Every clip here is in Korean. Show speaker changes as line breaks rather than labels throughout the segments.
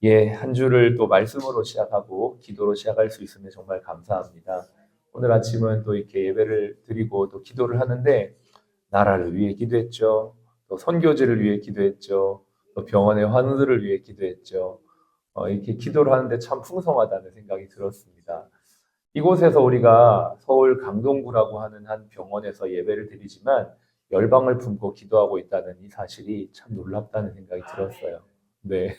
예, 한 주를 또 말씀으로 시작하고 기도로 시작할 수 있음에 정말 감사합니다. 오늘 아침은 또 이렇게 예배를 드리고 또 기도를 하는데 나라를 위해 기도했죠. 또 선교지를 위해 기도했죠. 또 병원의 환우들을 위해 기도했죠. 이렇게 기도를 하는데 참 풍성하다는 생각이 들었습니다. 이곳에서 우리가 서울 강동구라고 하는 한 병원에서 예배를 드리지만 열방을 품고 기도하고 있다는 이 사실이 참 놀랍다는 생각이 들었어요. 네.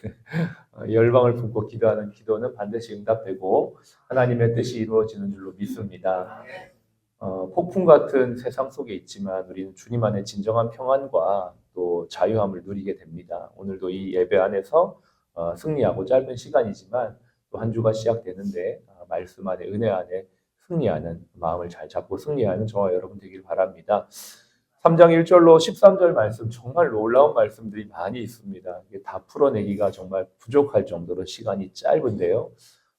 열방을 품고 기도하는 기도는 반드시 응답되고 하나님의 뜻이 이루어지는 줄로 믿습니다. 폭풍 같은 세상 속에 있지만 우리는 주님 안에 진정한 평안과 또 자유함을 누리게 됩니다. 오늘도 이 예배 안에서 승리하고 짧은 시간이지만 또 한 주가 시작되는데 말씀 안에 은혜 안에 승리하는 마음을 잘 잡고 승리하는 저와 여러분 되길 바랍니다. 3장 1절로 13절 말씀 정말 놀라운 말씀들이 많이 있습니다. 이게 다 풀어내기가 정말 부족할 정도로 시간이 짧은데요.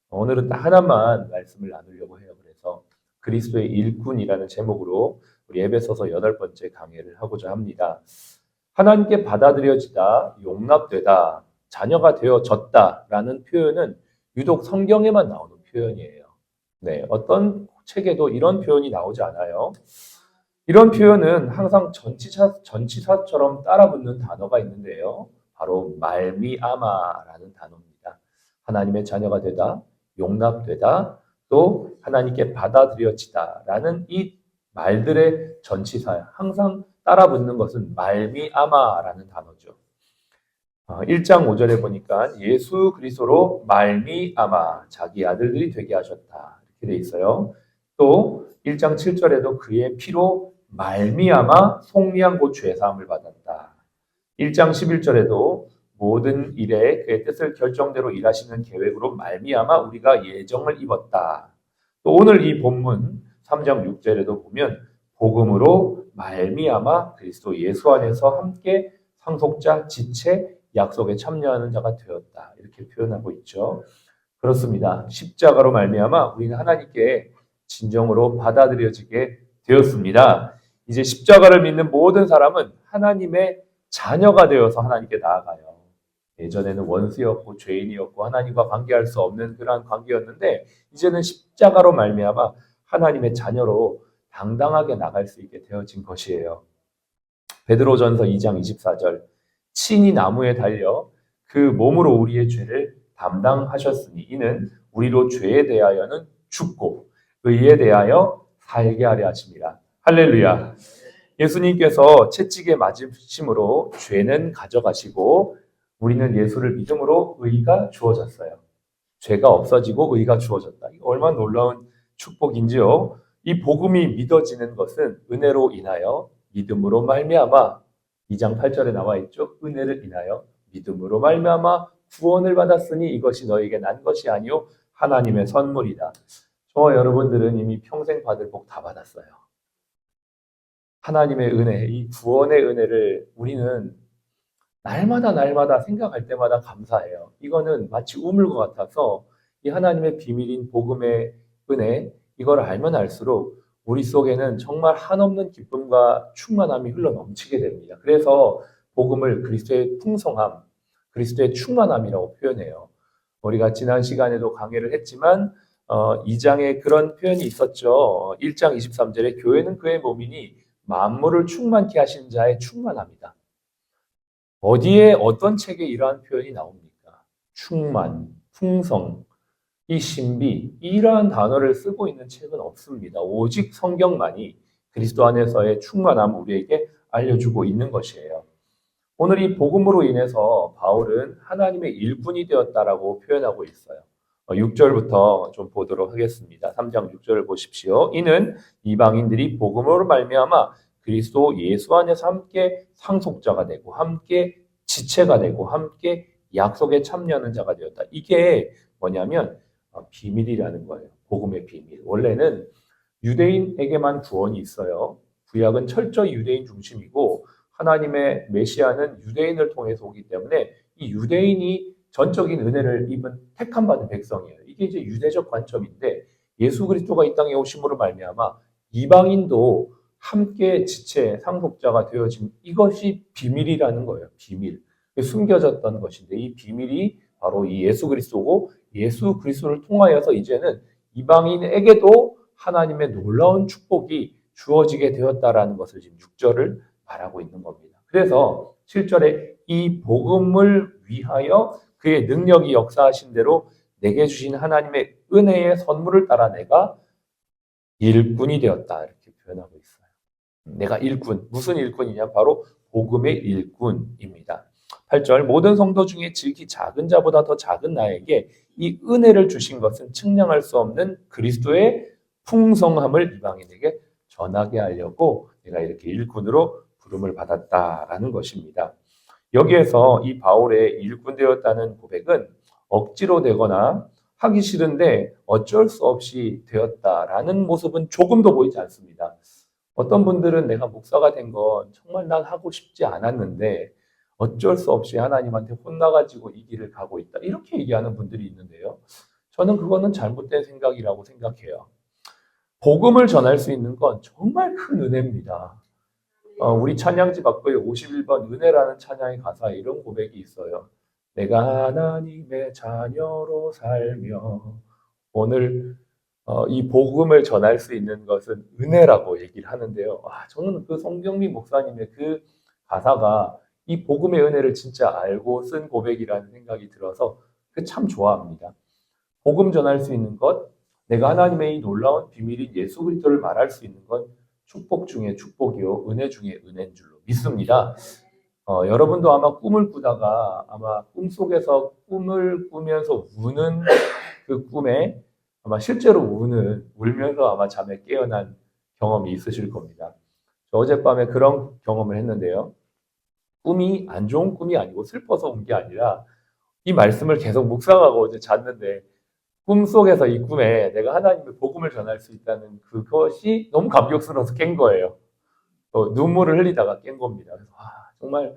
오늘은 딱 하나만 말씀을 나누려고 해요. 그래서 그리스도의 일꾼이라는 제목으로 우리 에베소서 8번째 강해를 하고자 합니다. 하나님께 받아들여지다, 용납되다, 자녀가 되어졌다라는 표현은 유독 성경에만 나오는 표현이에요. 네, 어떤 책에도 이런 표현이 나오지 않아요. 이런 표현은 항상 전치사처럼 따라붙는 단어가 있는데요. 바로 말미암아라는 단어입니다. 하나님의 자녀가 되다, 용납되다, 또 하나님께 받아들여지다라는 이 말들의 전치사 항상 따라붙는 것은 말미암아라는 단어죠. 1장 5절에 보니까 예수 그리스도로 말미암아 자기 아들들이 되게 하셨다 이렇게 돼 있어요. 또 1장 7절에도 그의 피로 말미암아 속리한 곧 죄사함을 받았다. 1장 11절에도 모든 일에 그의 뜻을 결정대로 일하시는 계획으로 말미암아 우리가 예정을 입었다. 또 오늘 이 본문 3장 6절에도 보면 복음으로 말미암아 그리스도 예수 안에서 함께 상속자 지체 약속에 참여하는 자가 되었다. 이렇게 표현하고 있죠. 그렇습니다. 십자가로 말미암아 우리는 하나님께 진정으로 받아들여지게 되었습니다. 이제 십자가를 믿는 모든 사람은 하나님의 자녀가 되어서 하나님께 나아가요. 예전에는 원수였고 죄인이었고 하나님과 관계할 수 없는 그러한 관계였는데 이제는 십자가로 말미암아 하나님의 자녀로 당당하게 나갈 수 있게 되어진 것이에요. 베드로전서 2장 24절 친히 나무에 달려 그 몸으로 우리의 죄를 담당하셨으니 이는 우리로 죄에 대하여는 죽고 의에 대하여 살게 하려 하심이라. 할렐루야. 예수님께서 채찍에 맞으심으로 죄는 가져가시고 우리는 예수를 믿음으로 의가 주어졌어요. 죄가 없어지고 의가 주어졌다. 이거 얼마나 놀라운 축복인지요. 이 복음이 믿어지는 것은 은혜로 인하여 믿음으로 말미암아 2장 8절에 나와 있죠. 은혜를 인하여 믿음으로 말미암아 구원을 받았으니 이것이 너에게 난 것이 아니요 하나님의 선물이다. 저와 여러분들은 이미 평생 받을 복 다 받았어요. 하나님의 은혜, 이 구원의 은혜를 우리는 날마다 생각할 때마다 감사해요. 이거는 마치 우물 것 같아서 이 하나님의 비밀인 복음의 은혜, 이걸 알면 알수록 우리 속에는 정말 한없는 기쁨과 충만함이 흘러 넘치게 됩니다. 그래서 복음을 그리스도의 풍성함, 그리스도의 충만함이라고 표현해요. 우리가 지난 시간에도 강의를 했지만 2장에 그런 표현이 있었죠. 1장 23절에 교회는 그의 몸이니 만물을 충만케 하신 자의 충만함이다. 어디에 어떤 책에 이러한 표현이 나옵니까? 충만, 풍성, 이 신비, 이러한 단어를 쓰고 있는 책은 없습니다. 오직 성경만이 그리스도 안에서의 충만함을 우리에게 알려주고 있는 것이에요. 오늘 이 복음으로 인해서 바울은 하나님의 일꾼이 되었다라고 표현하고 있어요. 6절부터 좀 보도록 하겠습니다. 3장 6절을 보십시오. 이는 이방인들이 복음으로 말미암아 그리스도 예수 안에서 함께 상속자가 되고 함께 지체가 되고 함께 약속에 참여하는 자가 되었다. 이게 뭐냐면 비밀이라는 거예요. 복음의 비밀. 원래는 유대인에게만 구원이 있어요. 구약은 철저히 유대인 중심이고 하나님의 메시아는 유대인을 통해서 오기 때문에 이 유대인이 전적인 은혜를 입은 택함 받은 백성이에요. 이게 이제 유대적 관점인데 예수 그리스도가 이 땅에 오심으로 말미암아 이방인도 함께 지체 상속자가 되어진 이것이 비밀이라는 거예요. 비밀. 숨겨졌던 것인데 이 비밀이 바로 이 예수 그리스도고 예수 그리스도를 통하여서 이제는 이방인에게도 하나님의 놀라운 축복이 주어지게 되었다라는 것을 지금 6절을 말하고 있는 겁니다. 그래서 7절에 이 복음을 위하여 그의 능력이 역사하신 대로 내게 주신 하나님의 은혜의 선물을 따라 내가 일꾼이 되었다 이렇게 표현하고 있어요. 내가 일꾼, 무슨 일꾼이냐? 바로 복음의 일꾼입니다. 8절 모든 성도 중에 지극히 작은 자보다 더 작은 나에게 이 은혜를 주신 것은 측량할 수 없는 그리스도의 풍성함을 이방인에게 전하게 하려고 내가 이렇게 일꾼으로 부름을 받았다라는 것입니다. 여기에서 이 바울의 일꾼 되었다는 고백은 억지로 되거나 하기 싫은데 어쩔 수 없이 되었다라는 모습은 조금도 보이지 않습니다. 어떤 분들은 내가 목사가 된 건 정말 난 하고 싶지 않았는데 어쩔 수 없이 하나님한테 혼나가지고 이 길을 가고 있다. 이렇게 얘기하는 분들이 있는데요. 저는 그거는 잘못된 생각이라고 생각해요. 복음을 전할 수 있는 건 정말 큰 은혜입니다. 우리 찬양지 바꿔요. 51번 은혜라는 찬양의 가사에 이런 고백이 있어요. 내가 하나님의 자녀로 살며 오늘 이 복음을 전할 수 있는 것은 은혜라고 얘기를 하는데요. 저는 그 성경민 목사님의 그 가사가 이 복음의 은혜를 진짜 알고 쓴 고백이라는 생각이 들어서 참 좋아합니다. 복음 전할 수 있는 것, 내가 하나님의 이 놀라운 비밀인 예수 그리스도를 말할 수 있는 건 축복 중에 축복이요, 은혜 중에 은혜인 줄로 믿습니다. 여러분도 아마 꿈을 꾸다가 아마 꿈속에서 꿈을 꾸면서 우는 그 꿈에 아마 실제로 울면서 아마 잠에 깨어난 경험이 있으실 겁니다. 저 어젯밤에 그런 경험을 했는데요. 꿈이 안 좋은 꿈이 아니고 슬퍼서 운 게 아니라 이 말씀을 계속 묵상하고 어제 잤는데 꿈속에서 이 꿈에 내가 하나님의 복음을 전할 수 있다는 그것이 너무 감격스러워서 깬 거예요. 눈물을 흘리다가 깬 겁니다. 그래서 정말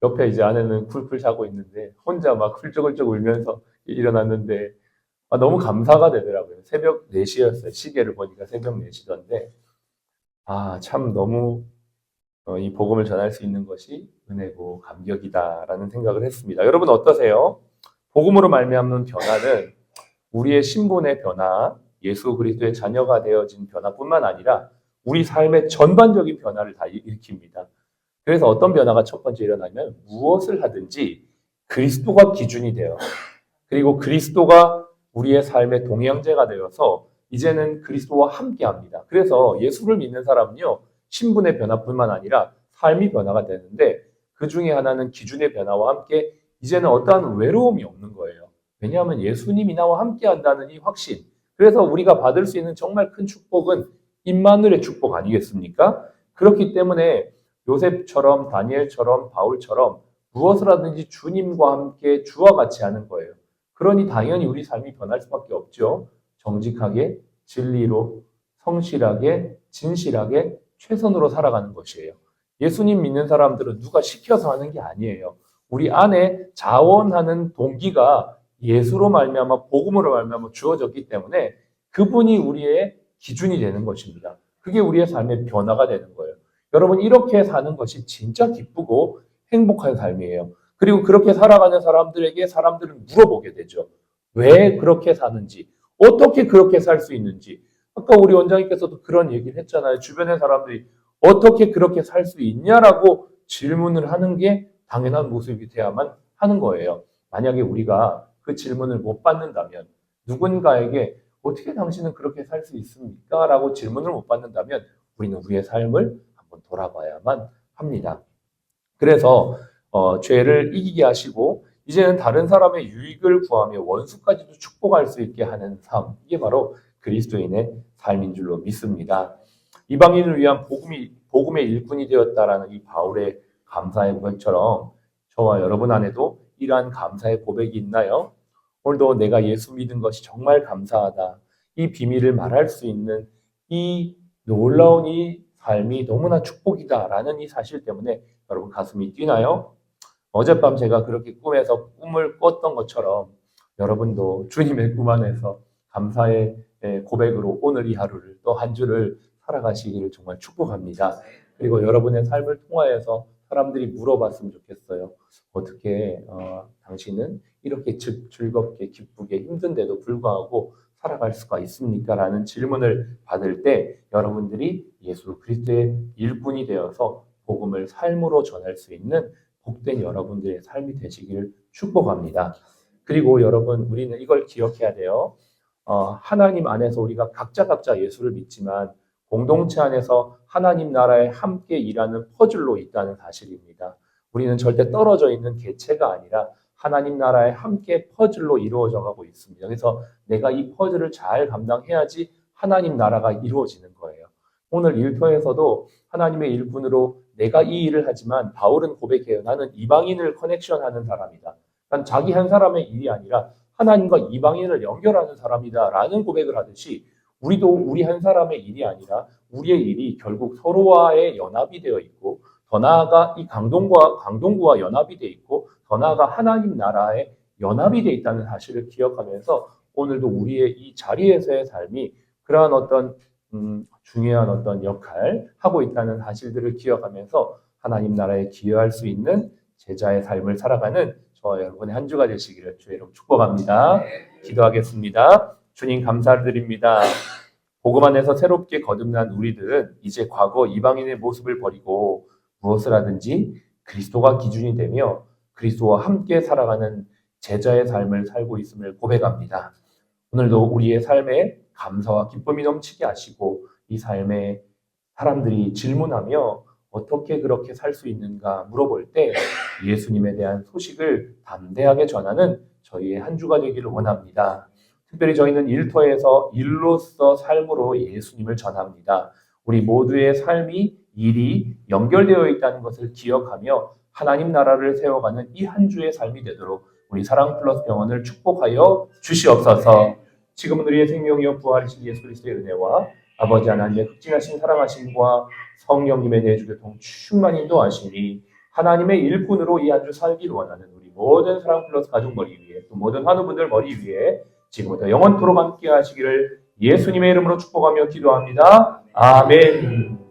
옆에 이제 아내는 쿨쿨 자고 있는데 혼자 막 훌쩍훌쩍 울면서 일어났는데 너무 감사가 되더라고요. 새벽 4시였어요. 시계를 보니까 새벽 4시던데 참 너무 이 복음을 전할 수 있는 것이 은혜고 감격이다라는 생각을 했습니다. 여러분 어떠세요? 복음으로 말미암는 변화는 우리의 신분의 변화, 예수 그리스도의 자녀가 되어진 변화뿐만 아니라 우리 삶의 전반적인 변화를 다 일으킵니다. 그래서 어떤 변화가 첫 번째 일어나면 무엇을 하든지 그리스도가 기준이 돼요. 그리고 그리스도가 우리의 삶의 동행자가 되어서 이제는 그리스도와 함께합니다. 그래서 예수를 믿는 사람은요, 신분의 변화뿐만 아니라 삶의 변화가 되는데 그 중에 하나는 기준의 변화와 함께 이제는 어떠한 외로움이 없는 거예요. 왜냐하면 예수님이 나와 함께한다는 이 확신. 그래서 우리가 받을 수 있는 정말 큰 축복은 임마누엘의 축복 아니겠습니까? 그렇기 때문에 요셉처럼 다니엘처럼 바울처럼 무엇을 하든지 주님과 함께 주와 같이 하는 거예요. 그러니 당연히 우리 삶이 변할 수밖에 없죠. 정직하게, 진리로, 성실하게, 진실하게, 최선으로 살아가는 것이에요. 예수님 믿는 사람들은 누가 시켜서 하는 게 아니에요. 우리 안에 자원하는 동기가 예수로 말미암아 복음으로 말미암아 주어졌기 때문에 그분이 우리의 기준이 되는 것입니다. 그게 우리의 삶의 변화가 되는 거예요. 여러분 이렇게 사는 것이 진짜 기쁘고 행복한 삶이에요. 그리고 그렇게 살아가는 사람들에게 사람들은 물어보게 되죠. 왜 그렇게 사는지, 어떻게 그렇게 살 수 있는지. 아까 우리 원장님께서도 그런 얘기를 했잖아요. 주변의 사람들이 어떻게 그렇게 살 수 있냐라고 질문을 하는 게 당연한 모습이 돼야만 하는 거예요. 만약에 우리가 그 질문을 못 받는다면 누군가에게 어떻게 당신은 그렇게 살 수 있습니까? 라고 질문을 못 받는다면 우리는 우리의 삶을 한번 돌아봐야만 합니다. 그래서 죄를 이기게 하시고 이제는 다른 사람의 유익을 구하며 원수까지도 축복할 수 있게 하는 삶, 이게 바로 그리스도인의 삶인 줄로 믿습니다. 이방인을 위한 복음의 일꾼이 되었다라는 이 바울의 감사의 고백처럼 저와 여러분 안에도 이러한 감사의 고백이 있나요? 오늘도 내가 예수 믿은 것이 정말 감사하다. 이 비밀을 말할 수 있는 이 놀라운 이 삶이 너무나 축복이다라는 이 사실 때문에 여러분 가슴이 뛰나요? 어젯밤 제가 그렇게 꿈에서 꿈을 꿨던 것처럼 여러분도 주님의 꿈 안에서 감사의 고백으로 오늘 이 하루를 또 한 주를 살아가시기를 정말 축복합니다. 그리고 여러분의 삶을 통하여서 사람들이 물어봤으면 좋겠어요. 어떻게 당신은 이렇게 즐겁게 기쁘게 힘든데도 불구하고 살아갈 수가 있습니까? 라는 질문을 받을 때 여러분들이 예수 그리스도의 일꾼이 되어서 복음을 삶으로 전할 수 있는 복된 여러분들의 삶이 되시기를 축복합니다. 그리고 여러분, 우리는 이걸 기억해야 돼요. 하나님 안에서 우리가 각자 예수를 믿지만 공동체 안에서 하나님 나라에 함께 일하는 퍼즐로 있다는 사실입니다. 우리는 절대 떨어져 있는 개체가 아니라 하나님 나라에 함께 퍼즐로 이루어져 가고 있습니다. 그래서 내가 이 퍼즐을 잘 감당해야지 하나님 나라가 이루어지는 거예요. 오늘 일터에서도 하나님의 일꾼으로 내가 이 일을 하지만 바울은 고백해요. 나는 이방인을 커넥션하는 사람이다. 난 자기 한 사람의 일이 아니라 하나님과 이방인을 연결하는 사람이다 라는 고백을 하듯이 우리도 우리 한 사람의 일이 아니라 우리의 일이 결국 서로와의 연합이 되어 있고 더 나아가 이 강동구와 연합이 되어 있고 더 나아가 하나님 나라에 연합이 되어 있다는 사실을 기억하면서 오늘도 우리의 이 자리에서의 삶이 그러한 어떤 중요한 어떤 역할 하고 있다는 사실들을 기억하면서 하나님 나라에 기여할 수 있는 제자의 삶을 살아가는 저와 여러분의 한 주가 되시기를 주의 이름 축복합니다. 기도하겠습니다. 주님 감사드립니다. 복음 안에서 새롭게 거듭난 우리들은 이제 과거 이방인의 모습을 버리고 무엇을 하든지 그리스도가 기준이 되며 그리스도와 함께 살아가는 제자의 삶을 살고 있음을 고백합니다. 오늘도 우리의 삶에 감사와 기쁨이 넘치게 하시고 이 삶에 사람들이 질문하며 어떻게 그렇게 살 수 있는가 물어볼 때 예수님에 대한 소식을 담대하게 전하는 저희의 한 주가 되기를 원합니다. 특별히 저희는 일터에서 일로서 삶으로 예수님을 전합니다. 우리 모두의 삶이 일이 연결되어 있다는 것을 기억하며 하나님 나라를 세워가는 이 한 주의 삶이 되도록 우리 사랑플러스 병원을 축복하여 주시옵소서. 지금은 우리의 생명이요 부활이신 예수 그리스도의 은혜와 아버지 하나님의 극진하신 사랑하심과 성령님의 내주교통 충만히 인도하시니 하나님의 일꾼으로 이 한 주 살기를 원하는 우리 모든 사랑플러스 가족 머리 위에 또 모든 환우분들 머리 위에 지금부터 영원토록 함께 하시기를 예수님의 이름으로 축복하며 기도합니다. 아멘.